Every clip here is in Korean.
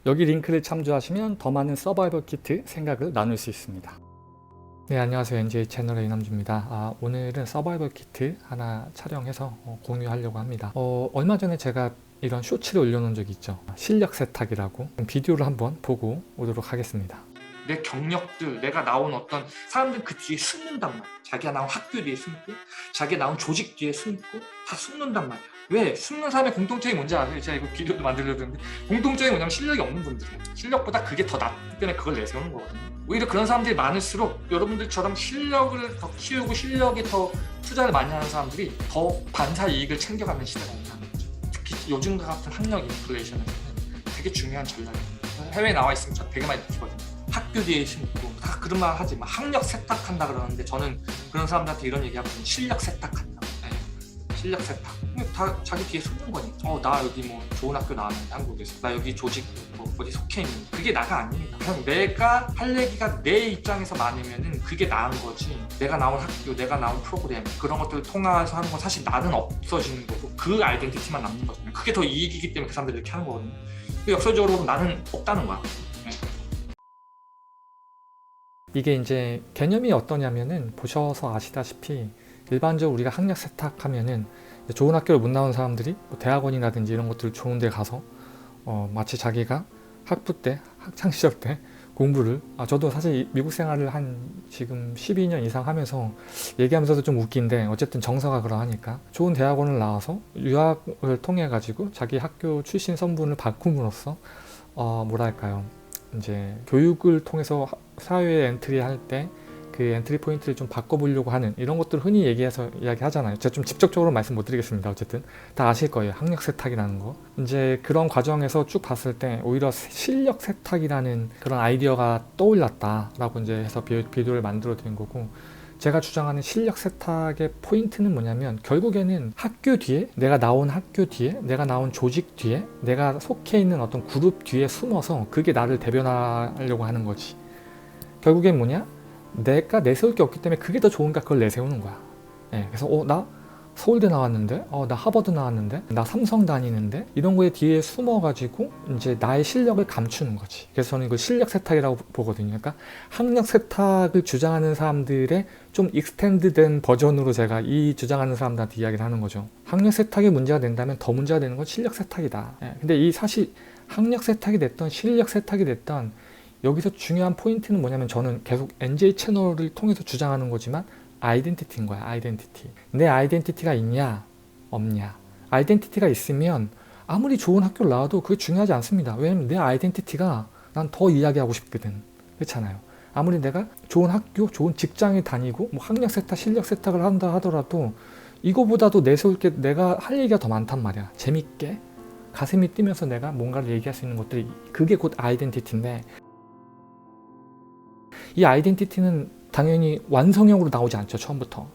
여기 링크를 참조하시면 더 많은 서바이벌 키트 생각을 나눌 수 있습니다. 네, 안녕하세요. NJ 채널의 이남주입니다. 오늘은 서바이벌 키트 하나 촬영해서 공유하려고 합니다. 얼마 전에 제가 이런 쇼츠를 올려놓은 적이 있죠. 실력 세탁이라고. 비디오를 한번 보고 오도록 하겠습니다. 내 경력들, 내가 나온 어떤 사람들 그 뒤에 숨는단 말이야. 자기가 나온 학교 뒤에 숨고, 자기가 나온 조직 뒤에 숨고, 다 숨는단 말이야. 왜? 숨는 사람의 공통점이 뭔지 아세요? 제가 이거 비디오도 만들려고 했는데 공통점이 뭐냐면 실력이 없는 분들이에요. 실력보다 그게 더 낫기 때문에 그걸 내세우는 거거든요. 오히려 그런 사람들이 많을수록 여러분들처럼 실력을 더 키우고 실력에 더 투자를 많이 하는 사람들이 더 반사 이익을 챙겨가는 시대가 온다는 거죠. 특히 요즘과 같은 학력 인플레이션에서는 되게 중요한 전략입니다. 해외에 나와 있으면 저 되게 많이 느끼거든요. 학교 뒤에 숨고 다 그런 말 하지 막 학력 세탁한다 그러는데 저는 그런 사람들한테 이런 얘기하거든요. 실력 세탁한다. 네. 실력 세탁. 다 자기 뒤에 숨는 거니까. 나 여기 뭐 좋은 학교 나왔는데 한국에서 나 여기 조직 뭐 어디 속해 있는 그게 나가 아닙니다. 그냥 내가 할 얘기가 내 입장에서 많으면은 그게 나은 거지. 내가 나온 학교, 내가 나온 프로그램 그런 것들을 통해서 하는 건 사실 나는 없어지는 거고 그 아이덴티티만 남는 거거든요. 그게 더 이익이기 때문에 그 사람들이 이렇게 하는 거거든요. 역설적으로 나는 없다는 거야. 이게 이제 개념이 어떠냐면은 보셔서 아시다시피 일반적으로 우리가 학력 세탁하면은 좋은 학교를 못 나온 사람들이 뭐 대학원이라든지 이런 것들 좋은 데 가서 마치 자기가 학부 때, 학창 시절 때 공부를 저도 사실 미국 생활을 한 지금 12년 이상 하면서 얘기하면서도 좀 웃긴데 어쨌든 정서가 그러하니까 좋은 대학원을 나와서 유학을 통해 가지고 자기 학교 출신 성분을 바꿈으로써 뭐랄까요, 이제 교육을 통해서 사회에 엔트리할 때 그 엔트리 포인트를 좀 바꿔보려고 하는 이런 것들 흔히 이야기하잖아요. 제가 좀 직접적으로 말씀 못 드리겠습니다. 어쨌든 다 아실 거예요. 학력 세탁이라는 거. 이제 그런 과정에서 쭉 봤을 때 오히려 실력 세탁이라는 그런 아이디어가 떠올랐다라고 이제 해서 비디오를 만들어 드린 거고, 제가 주장하는 실력 세탁의 포인트는 뭐냐면 결국에는 학교 뒤에, 내가 나온 학교 뒤에, 내가 나온 조직 뒤에, 내가 속해 있는 어떤 그룹 뒤에 숨어서 그게 나를 대변하려고 하는 거지. 결국엔 뭐냐? 내가 내세울 게 없기 때문에 그게 더 좋으니까 그걸 내세우는 거야. 그래서 나 서울대 나왔는데, 나 하버드 나왔는데, 나 삼성 다니는데, 이런 거에 뒤에 숨어가지고 이제 나의 실력을 감추는 거지. 그래서 저는 이걸 실력 세탁이라고 보거든요. 그러니까 학력 세탁을 주장하는 사람들의 좀 익스텐드된 버전으로 제가 이 주장하는 사람들한테 이야기를 하는 거죠. 학력 세탁이 문제가 된다면 더 문제가 되는 건 실력 세탁이다. 근데 이 사실 학력 세탁이 됐던 실력 세탁이 됐던 여기서 중요한 포인트는 뭐냐면 저는 계속 NJ 채널을 통해서 주장하는 거지만 아이덴티티인 거야. 아이덴티티. 내 아이덴티티가 있냐 없냐. 아이덴티티가 있으면 아무리 좋은 학교를 나와도 그게 중요하지 않습니다. 왜냐면 내 아이덴티티가 난 더 이야기하고 싶거든. 그렇잖아요. 아무리 내가 좋은 학교, 좋은 직장에 다니고 뭐 학력 세탁, 실력 세탁을 한다 하더라도 이거보다도 내세울 게 내가 할 얘기가 더 많단 말이야. 재밌게 가슴이 뛰면서 내가 뭔가를 얘기할 수 있는 것들이 그게 곧 아이덴티티인데, 이 아이덴티티는 당연히 완성형으로 나오지 않죠. 처음부터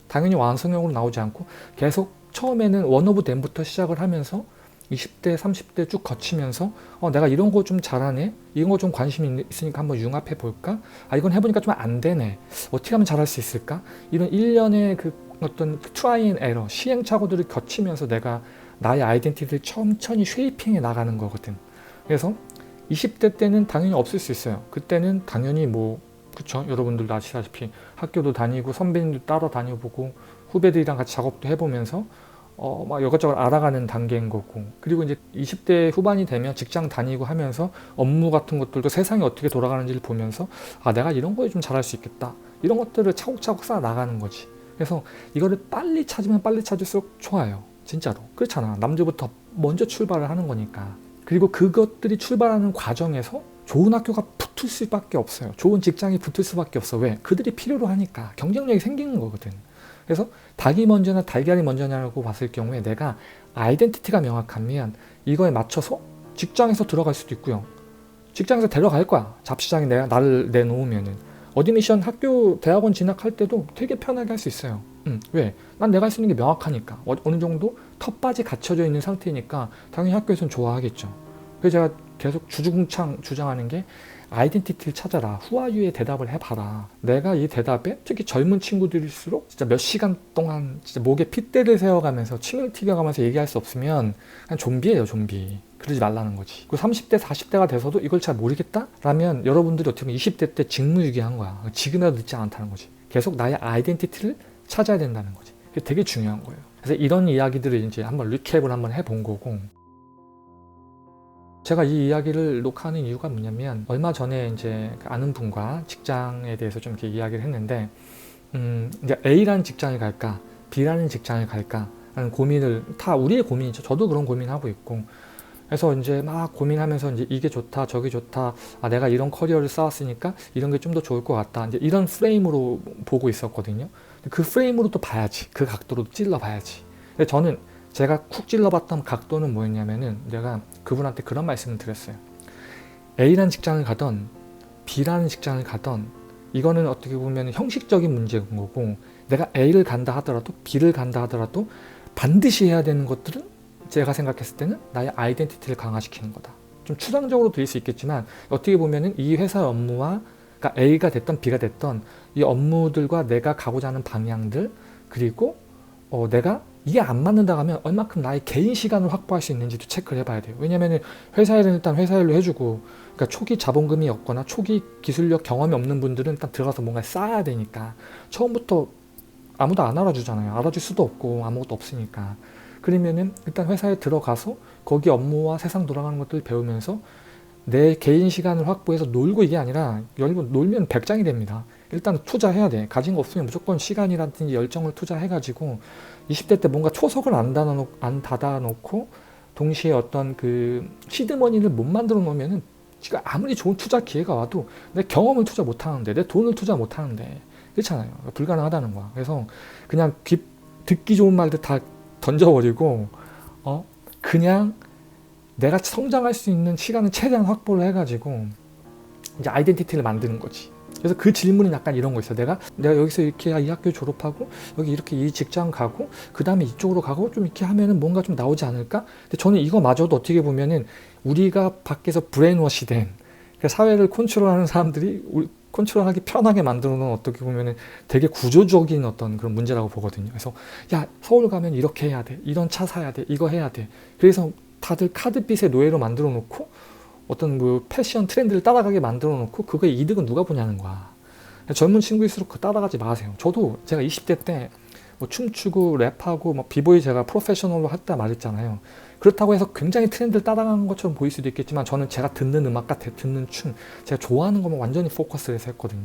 당연히 완성형으로 나오지 않고 계속 처음에는 원 오브 댐부터 시작을 하면서 20대 30대 쭉 거치면서 내가 이런 거 좀 잘하네, 이런 거 좀 관심이 있으니까 한번 융합해 볼까, 이건 해보니까 좀 안 되네, 어떻게 하면 잘할 수 있을까, 이런 일련의 그 어떤 트라이 앤 에러, 시행착오들을 거치면서 내가 나의 아이덴티티를 천천히 쉐이핑해 나가는 거거든. 그래서 20대 때는 당연히 없을 수 있어요. 그때는 당연히 그쵸? 여러분들도 아시다시피 학교도 다니고 선배님도 따로 다녀보고 후배들이랑 같이 작업도 해보면서 막 이것저것 알아가는 단계인 거고, 그리고 이제 20대 후반이 되면 직장 다니고 하면서 업무 같은 것들도 세상이 어떻게 돌아가는지를 보면서 내가 이런 거에 좀 잘할 수 있겠다, 이런 것들을 차곡차곡 쌓아 나가는 거지. 그래서 이거를 빨리 찾으면 빨리 찾을수록 좋아요. 진짜로. 그렇잖아. 남들부터 먼저 출발을 하는 거니까. 그리고 그것들이 출발하는 과정에서 좋은 학교가 붙을 수밖에 없어요. 좋은 직장이 붙을 수밖에 없어. 왜? 그들이 필요로 하니까. 경쟁력이 생기는 거거든. 그래서 닭이 먼저나 달걀이 먼저냐고 봤을 경우에 내가 아이덴티티가 명확하면 이거에 맞춰서 직장에서 들어갈 수도 있고요. 직장에서 데려갈 거야. 잡시장에 나를 내놓으면은. 어드미션 학교 대학원 진학할 때도 되게 편하게 할 수 있어요. 왜? 난 내가 할 수 있는 게 명확하니까. 어느 정도 텃밭이 갖춰져 있는 상태니까 당연히 학교에서는 좋아하겠죠. 그래서 제가 계속 주주궁창 주장하는 게 아이덴티티를 찾아라. 후아유의 대답을 해봐라. 내가 이 대답에 특히 젊은 친구들일수록 진짜 몇 시간 동안 진짜 목에 핏대를 세워가면서 침을 튀겨가면서 얘기할 수 없으면 그냥 좀비예요, 좀비. 그러지 말라는 거지. 그 30대, 40대가 돼서도 이걸 잘 모르겠다? 라면 여러분들이 어떻게 보면 20대 때 직무유기한 거야. 지금이라도 늦지 않다는 거지. 계속 나의 아이덴티티를 찾아야 된다는 거지. 그게 되게 중요한 거예요. 그래서 이런 이야기들을 이제 한번 리캡을 한번 해본 거고, 제가 이 이야기를 녹화하는 이유가 뭐냐면 얼마 전에 이제 아는 분과 직장에 대해서 좀 이렇게 이야기를 했는데 이제 A라는 직장을 갈까 B라는 직장을 갈까 하는 고민을 다 우리의 고민이죠. 저도 그런 고민하고 있고 그래서 이제 막 고민하면서 이제 이게 좋다 저게 좋다 내가 이런 커리어를 쌓았으니까 이런 게 좀 더 좋을 것 같다 이제 이런 프레임으로 보고 있었거든요. 그 프레임으로 또 봐야지 그 각도로 찔러 봐야지. 근데 저는 제가 쿡 찔러봤던 각도는 뭐였냐면은 내가 그분한테 그런 말씀을 드렸어요. A라는 직장을 가던 B라는 직장을 가던 이거는 어떻게 보면 형식적인 문제인 거고 내가 A를 간다 하더라도 B를 간다 하더라도 반드시 해야 되는 것들은 제가 생각했을 때는 나의 아이덴티티를 강화시키는 거다. 좀 추상적으로 들릴 수 있겠지만 어떻게 보면은 이 회사의 업무와 그러니까 A가 됐던 B가 됐던 이 업무들과 내가 가고자 하는 방향들 그리고 내가 이게 안 맞는다 하면 얼마큼 나의 개인 시간을 확보할 수 있는지도 체크를 해봐야 돼요. 왜냐면은 회사 일은 일단 회사 일로 해주고 그러니까 초기 자본금이 없거나 초기 기술력 경험이 없는 분들은 일단 들어가서 뭔가 쌓아야 되니까 처음부터 아무도 안 알아주잖아요. 알아줄 수도 없고 아무것도 없으니까. 그러면은 일단 회사에 들어가서 거기 업무와 세상 돌아가는 것들을 배우면서 내 개인 시간을 확보해서 놀고 이게 아니라 여러분 놀면 백장이 됩니다. 일단 투자해야 돼. 가진 거 없으면 무조건 시간이라든지 열정을 투자해가지고 20대 때 뭔가 초석을 안 닫아놓고 동시에 어떤 그 시드머니를 못 만들어 놓으면은 지금 아무리 좋은 투자 기회가 와도 내 경험을 투자 못 하는데 내 돈을 투자 못 하는데 그렇잖아요. 불가능하다는 거야. 그래서 그냥 듣기 좋은 말들 다 던져버리고 그냥 내가 성장할 수 있는 시간을 최대한 확보를 해가지고 이제 아이덴티티를 만드는 거지. 그래서 그 질문은 약간 이런 거 있어. 내가 여기서 이렇게 이 학교 졸업하고 여기 이렇게 이 직장 가고 그 다음에 이쪽으로 가고 좀 이렇게 하면은 뭔가 좀 나오지 않을까? 근데 저는 이거마저도 어떻게 보면은 우리가 밖에서 브레인워시 된 사회를 컨트롤하는 사람들이 컨트롤하기 편하게 만들어 놓은 어떻게 보면은 되게 구조적인 어떤 그런 문제라고 보거든요. 그래서 야 서울 가면 이렇게 해야 돼. 이런 차 사야 돼. 이거 해야 돼. 그래서 다들 카드빚의 노예로 만들어 놓고 어떤 뭐 패션 트렌드를 따라가게 만들어 놓고 그거의 이득은 누가 보냐는 거야. 젊은 친구일수록 그거 따라가지 마세요. 저도 제가 20대 때 뭐 춤추고 랩하고 뭐 비보이 제가 프로페셔널로 했다 말했잖아요. 그렇다고 해서 굉장히 트렌드를 따라가는 것처럼 보일 수도 있겠지만 저는 제가 듣는 음악과 듣는 춤 제가 좋아하는 것만 완전히 포커스를 해서 했거든요.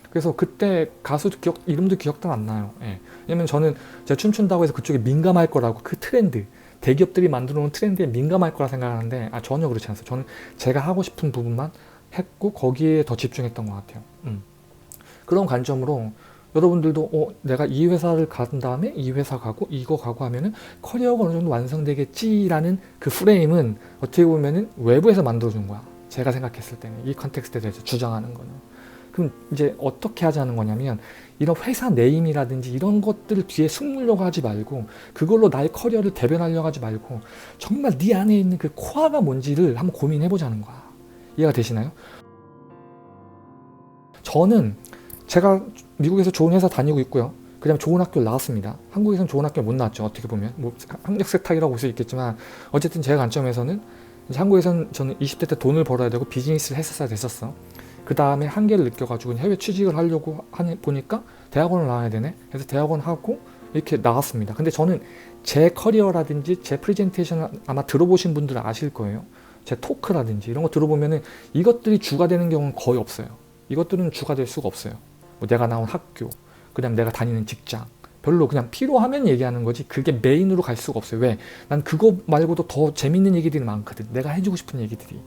그래서 그때 가수 이름도 기억도 안 나요. 예. 왜냐면 저는 제가 춤춘다고 해서 그쪽에 민감할 거라고 그 트렌드 대기업들이 만들어 놓은 트렌드에 민감할 거라 생각하는데 전혀 그렇지 않았어요. 저는 제가 하고 싶은 부분만 했고 거기에 더 집중했던 것 같아요. 그런 관점으로 여러분들도 내가 이 회사를 간 다음에 이 회사 가고 이거 가고 하면은 커리어가 어느 정도 완성되겠지라는 그 프레임은 어떻게 보면은 외부에서 만들어준 거야. 제가 생각했을 때는 이 컨텍스트에 대해서 주장하는 거는. 그럼 이제 어떻게 하자는 거냐면 이런 회사 네임이라든지 이런 것들을 뒤에 숨으려고 하지 말고 그걸로 나의 커리어를 대변하려고 하지 말고 정말 네 안에 있는 그 코어가 뭔지를 한번 고민해보자는 거야. 이해가 되시나요? 저는 제가 미국에서 좋은 회사 다니고 있고요. 그 다음에 좋은 학교를 나왔습니다. 한국에서는 좋은 학교 못 나왔죠. 어떻게 보면 뭐 학력 세탁이라고 볼 수 있겠지만 어쨌든 제 관점에서는 이제 한국에서는 저는 20대 때 돈을 벌어야 되고 비즈니스를 했었어야 됐었어. 그 다음에 한계를 느껴가지고 해외 취직을 하려고 보니까 대학원을 나와야 되네. 그래서 대학원 하고 이렇게 나왔습니다. 근데 저는 제 커리어라든지 제 프레젠테이션을 아마 들어보신 분들은 아실 거예요. 제 토크라든지 이런 거 들어보면은 이것들이 주가 되는 경우는 거의 없어요. 이것들은 주가 될 수가 없어요. 뭐 내가 나온 학교, 그다음 내가 다니는 직장, 별로 그냥 필요하면 얘기하는 거지 그게 메인으로 갈 수가 없어요. 왜? 난 그거 말고도 더 재밌는 얘기들이 많거든. 내가 해주고 싶은 얘기들이.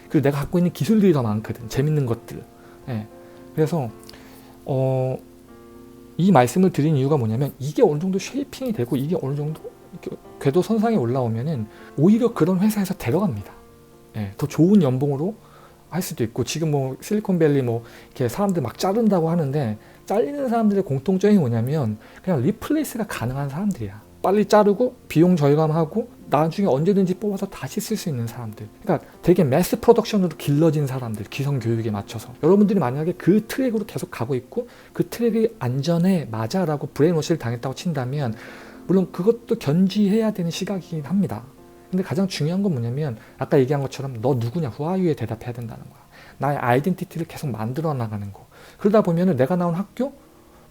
그리고 내가 갖고 있는 기술들이 더 많거든. 재밌는 것들. 예. 그래서 이 말씀을 드린 이유가 뭐냐면 이게 어느 정도 쉐이핑이 되고 이게 어느 정도 궤도 선상에 올라오면은 오히려 그런 회사에서 데려갑니다. 예. 더 좋은 연봉으로 할 수도 있고 지금 뭐 실리콘밸리 뭐 이렇게 사람들 막 자른다고 하는데 잘리는 사람들의 공통점이 뭐냐면 그냥 리플레이스가 가능한 사람들이야. 빨리 자르고 비용 절감하고 나중에 언제든지 뽑아서 다시 쓸 수 있는 사람들. 그러니까 되게 매스 프로덕션으로 길러진 사람들, 기성 교육에 맞춰서. 여러분들이 만약에 그 트랙으로 계속 가고 있고 그 트랙이 안전해, 맞아라고 브레인워시를 당했다고 친다면 물론 그것도 견지해야 되는 시각이긴 합니다. 근데 가장 중요한 건 뭐냐면 아까 얘기한 것처럼 너 누구냐, who are you에 대답해야 된다는 거야. 나의 아이덴티티를 계속 만들어 나가는 거. 그러다 보면은 내가 나온 학교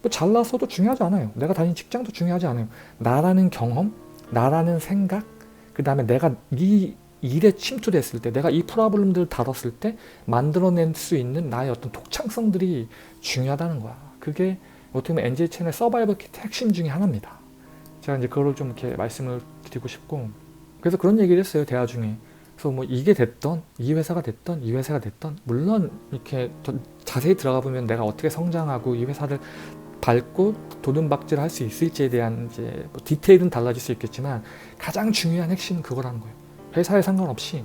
뭐 잘났어도 중요하지 않아요. 내가 다닌 직장도 중요하지 않아요. 나라는 경험, 나라는 생각, 그 다음에 내가 이 일에 침투됐을 때, 내가 이 프로블럼들을 다뤘을 때 만들어낼 수 있는 나의 어떤 독창성들이 중요하다는 거야. 그게 어떻게 보면 NJ 채널 서바이벌 키트 핵심 중에 하나입니다. 제가 이제 그걸 좀 이렇게 말씀을 드리고 싶고, 그래서 그런 얘기를 했어요, 대화 중에. 그래서 뭐 이게 됐던, 이 회사가 됐던, 이 회사가 됐던, 물론 이렇게 더 자세히 들어가 보면 내가 어떻게 성장하고 이 회사를 밟고 도둑박질을 할 수 있을지에 대한 이제 뭐 디테일은 달라질 수 있겠지만 가장 중요한 핵심은 그거라는 거예요. 회사에 상관없이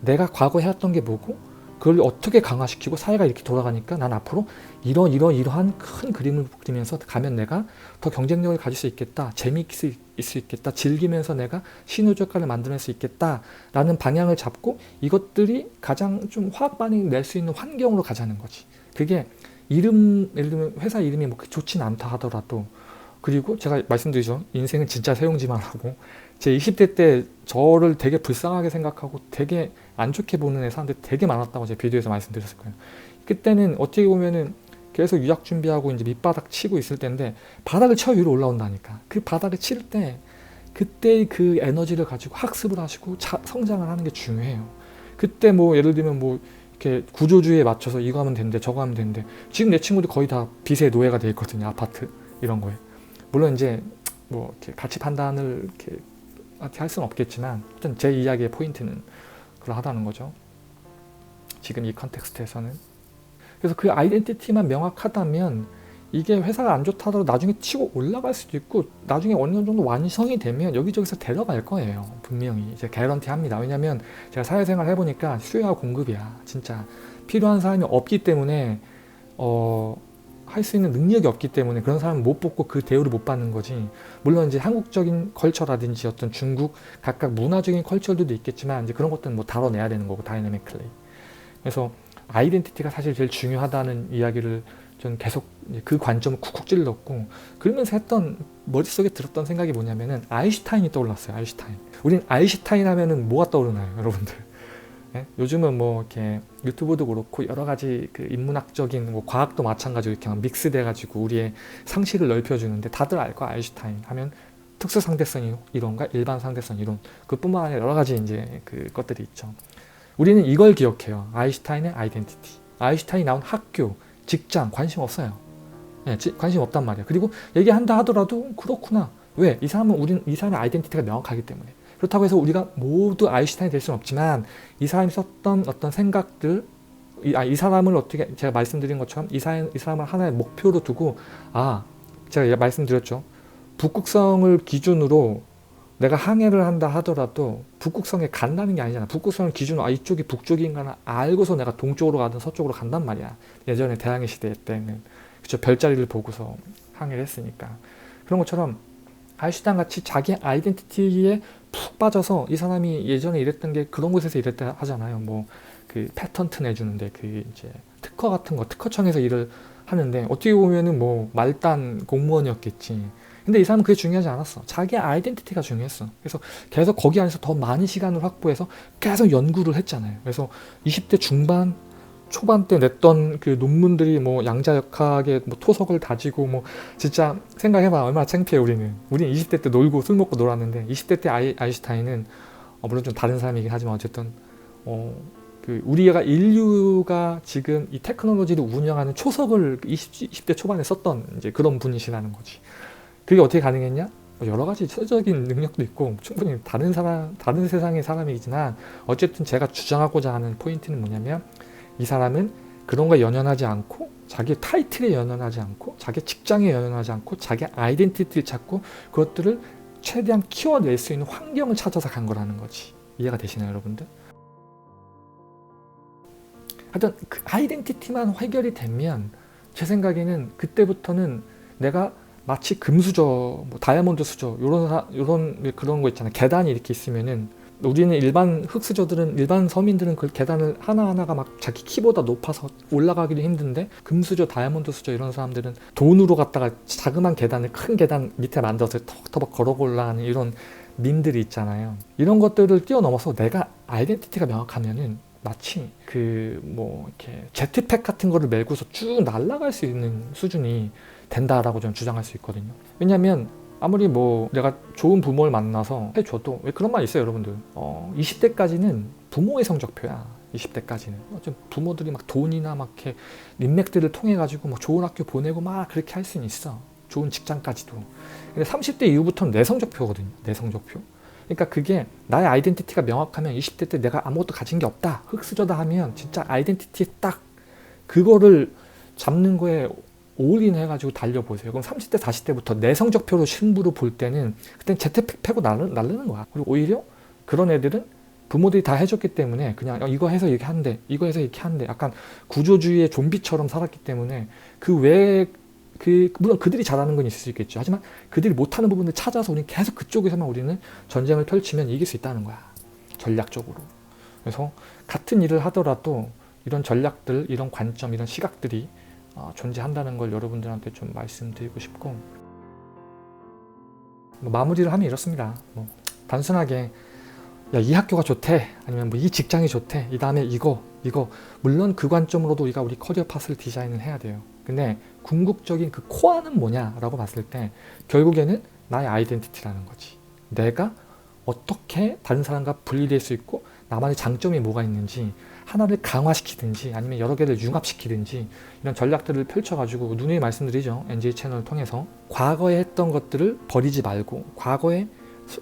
내가 과거에 해왔던 게 뭐고 그걸 어떻게 강화시키고 사회가 이렇게 돌아가니까 난 앞으로 이러한 큰 그림을 그리면서 가면 내가 더 경쟁력을 가질 수 있겠다, 재미있을 수 있겠다, 즐기면서 내가 시너지 효과를 만들어낼 수 있겠다라는 방향을 잡고 이것들이 가장 좀 화학 반응을 낼 수 있는 환경으로 가자는 거지. 그게 예를 들면 회사 이름이 뭐 좋진 않다 하더라도, 그리고 제가 말씀드리죠, 인생은 진짜 세용지만 하고 제 20대 때 저를 되게 불쌍하게 생각하고 되게 안 좋게 보는 사람들 되게 많았다고 제 비디오에서 말씀드렸을 거예요. 그때는 어떻게 보면은 계속 유학 준비하고 이제 밑바닥 치고 있을 때인데 바닥을 쳐 위로 올라온다니까. 그 바닥을 칠 때 그때의 그 에너지를 가지고 학습을 하시고 성장을 하는 게 중요해요. 그때 뭐 예를 들면 뭐 이렇게 구조주의에 맞춰서 이거 하면 된대, 저거 하면 된대. 지금 내 친구들 거의 다 빚의 노예가 돼 있거든요. 아파트 이런 거에. 물론 이제 뭐 이렇게 가치 판단을 이렇게 할 수는 없겠지만, 하여튼 제 이야기의 포인트는 그러하다는 거죠. 지금 이 컨텍스트에서는. 그래서 그 아이덴티티만 명확하다면 이게 회사가 안 좋다더라도 나중에 치고 올라갈 수도 있고 나중에 어느 정도 완성이 되면 여기저기서 데려갈 거예요. 분명히 이제 개런티 합니다. 왜냐면 제가 사회생활 해보니까 수요와 공급이야. 진짜 필요한 사람이 없기 때문에 할 수 있는 능력이 없기 때문에 그런 사람은 못 뽑고 그 대우를 못 받는 거지. 물론 이제 한국적인 컬처라든지 어떤 중국 각각 문화적인 컬처들도 있겠지만 이제 그런 것들은 뭐 다뤄내야 되는 거고, 다이내미클리. 그래서 아이덴티티가 사실 제일 중요하다는 이야기를 전 계속 그 관점을 쿡쿡 찔렀고, 그러면서 머릿속에 들었던 생각이 뭐냐면은 아인슈타인이 떠올랐어요. 아인슈타인. 우린 아인슈타인 하면은 뭐가 떠오르나요, 여러분들? 네? 요즘은 뭐 이렇게 유튜브도 그렇고 여러 가지 그 인문학적인 뭐 과학도 마찬가지로 이렇게 믹스돼가지고 우리의 상식을 넓혀주는데, 다들 알 거 아인슈타인 하면 특수 상대성 이론과 일반 상대성 이론, 그뿐만 아니라 여러 가지 이제 그 것들이 있죠. 우리는 이걸 기억해요. 아인슈타인의 아이덴티티. 아인슈타인이 나온 학교, 직장 관심 없어요. 네, 관심 없단 말이야. 그리고 얘기한다 하더라도 그렇구나. 왜? 이 사람의 아이덴티티가 명확하기 때문에. 그렇다고 해서 우리가 모두 아인슈타인이 될 수는 없지만 이 사람이 썼던 어떤 생각들, 이 사람을 어떻게, 제가 말씀드린 것처럼 이 사람을 하나의 목표로 두고, 제가 말씀드렸죠. 북극성을 기준으로 내가 항해를 한다 하더라도 북극성에 간다는 게 아니잖아. 북극성을 기준으로 이쪽이 북쪽인가 알고서 내가 동쪽으로 가든 서쪽으로 간단 말이야. 예전에 대항해 시대 때는. 그쵸, 별자리를 보고서 항해를 했으니까. 그런 것처럼 아인슈타인 같이 자기 아이덴티티에 푹 빠져서 이 사람이 예전에 이랬던 게 그런 곳에서 이랬다 하잖아요. 뭐 그 패턴트 내주는데 그 이제 특허 같은 거, 특허청에서 일을 하는데 어떻게 보면은 뭐 말단 공무원이었겠지. 근데 이 사람은 그게 중요하지 않았어. 자기 아이덴티티가 중요했어. 그래서 계속 거기 안에서 더 많은 시간을 확보해서 계속 연구를 했잖아요. 그래서 20대 중반 초반 때 냈던 그 논문들이 뭐 양자역학의 뭐 토석을 다지고, 뭐 진짜 생각해봐 얼마나 창피해. 우리는 20대 때 놀고 술 먹고 놀았는데 20대 때 아인슈타인은 물론 좀 다른 사람이긴 하지만 어쨌든 그 우리가 인류가 지금 이 테크놀로지를 운영하는 초석을 20대 초반에 썼던 이제 그런 분이시라는 거지. 그게 어떻게 가능했냐? 여러 가지 체적인 능력도 있고 충분히 다른 세상의 사람이지만, 어쨌든 제가 주장하고자 하는 포인트는 뭐냐면 이 사람은 그런 거에 연연하지 않고, 자기 타이틀에 연연하지 않고, 자기 직장에 연연하지 않고, 자기 아이덴티티를 찾고 그것들을 최대한 키워낼 수 있는 환경을 찾아서 간 거라는 거지. 이해가 되시나요, 여러분들? 하여튼 그 아이덴티티만 해결이 되면 제 생각에는 그때부터는 내가 마치 금수저, 뭐 다이아몬드 수저 요런 그런 거 있잖아요. 계단이 이렇게 있으면은 우리는 일반 흙수저들은 일반 서민들은 그 계단을 하나하나가 막 자기 키보다 높아서 올라가기도 힘든데 금수저, 다이아몬드 수저 이런 사람들은 돈으로 갖다가 자그만 계단을 큰 계단 밑에 만들어서 터벅터벅 걸어 올라가는 이런 민들이 있잖아요. 이런 것들을 뛰어넘어서 내가 아이덴티티가 명확하면은 마치 그 뭐 이렇게 제트팩 같은 거를 메고서 쭉 날아갈 수 있는 수준이 된다라고 저는 주장할 수 있거든요. 왜냐면 아무리 뭐 내가 좋은 부모를 만나서 해줘도 왜 그런 말 있어요, 여러분들. 20대까지는 부모의 성적표야. 20대까지는 좀 부모들이 막 돈이나 막 이렇게 인맥들을 통해 가지고 뭐 좋은 학교 보내고 막 그렇게 할 수는 있어. 좋은 직장까지도. 근데 30대 이후부터는 내 성적표거든요. 내 성적표. 그러니까 그게 나의 아이덴티티가 명확하면 20대 때 내가 아무것도 가진 게 없다. 흙수저다 하면 진짜 아이덴티티에 딱 그거를 잡는 거에 올인 해가지고 달려보세요. 그럼 30대, 40대부터 내 성적표로 승부를 볼 때는 그땐 재테크 패고 날르는 거야. 그리고 오히려 그런 애들은 부모들이 다 해줬기 때문에 그냥 이거 해서 이렇게 한대, 이거 해서 이렇게 한대. 약간 구조주의의 좀비처럼 살았기 때문에 그 외에 물론 그들이 잘하는 건 있을 수 있겠죠. 하지만 그들이 못하는 부분을 찾아서 우리는 계속 그쪽에서만 우리는 전쟁을 펼치면 이길 수 있다는 거야. 전략적으로. 그래서 같은 일을 하더라도 이런 전략들, 이런 관점, 이런 시각들이 존재한다는 걸 여러분들한테 좀 말씀드리고 싶고, 뭐 마무리를 하면 이렇습니다. 뭐 단순하게 야, 이 학교가 좋대, 아니면 뭐 이 직장이 좋대, 이 다음에 이거 물론 그 관점으로도 우리가 우리 커리어 파스를 디자인을 해야 돼요. 근데 궁극적인 그 코어는 뭐냐라고 봤을 때 결국에는 나의 아이덴티티라는 거지. 내가 어떻게 다른 사람과 분리될 수 있고 나만의 장점이 뭐가 있는지 하나를 강화시키든지 아니면 여러 개를 융합시키든지 이런 전략들을 펼쳐가지고 누누이 말씀드리죠. NJ 채널을 통해서 과거에 했던 것들을 버리지 말고, 과거에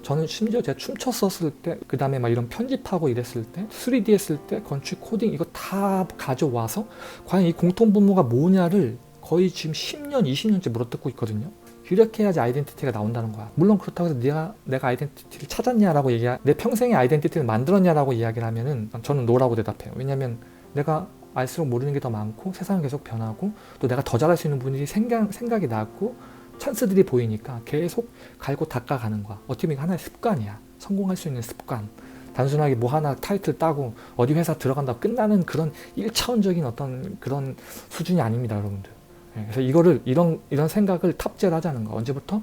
저는 심지어 제가 춤췄었을 때, 그 다음에 막 이런 편집하고 이랬을 때, 3D 했을 때, 건축, 코딩 이거 다 가져와서 과연 이 공통분모가 뭐냐를 거의 지금 10년, 20년째 물어뜯고 있거든요. 이렇게 해야지 아이덴티티가 나온다는 거야. 물론 그렇다고 해서 내가 아이덴티티를 찾았냐라고 내 평생의 아이덴티티를 만들었냐라고 이야기를 하면은 저는 노라고 대답해요. 왜냐면 내가 알수록 모르는 게 더 많고 세상은 계속 변하고 또 내가 더 잘할 수 있는 분들이 생각이 나고 찬스들이 보이니까 계속 갈고 닦아가는 거야. 어떻게 보면 하나의 습관이야. 성공할 수 있는 습관. 단순하게 뭐 하나 타이틀 따고 어디 회사 들어간다고 끝나는 그런 1차원적인 어떤 그런 수준이 아닙니다, 여러분들. 그래서 이런 생각을 탑재를 하자는 거. 언제부터?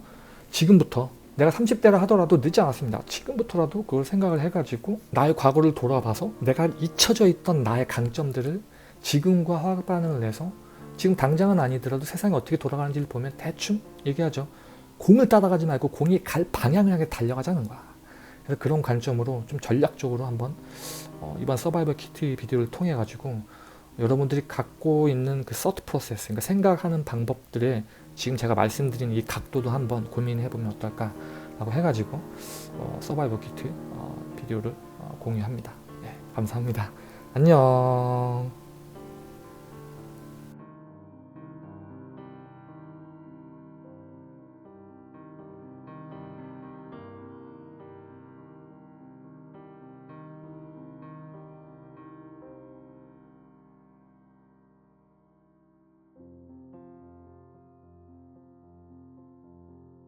지금부터. 내가 30대라 하더라도 늦지 않았습니다. 지금부터라도 그걸 생각을 해가지고 나의 과거를 돌아봐서 내가 잊혀져 있던 나의 강점들을 지금과 화학 반응을 내서 지금 당장은 아니더라도 세상이 어떻게 돌아가는지를 보면 대충 얘기하죠. 공을 따라가지 말고 공이 갈 방향을 향해 달려가자는 거야. 그래서 그런 관점으로 좀 전략적으로 한번 이번 서바이벌 키트 비디오를 통해 가지고 여러분들이 갖고 있는 그 서트 프로세스, 그러니까 생각하는 방법들에 지금 제가 말씀드린 이 각도도 한번 고민해보면 어떨까라고 해가지고 서바이벌 키트 비디오를 공유합니다. 네, 감사합니다. 안녕.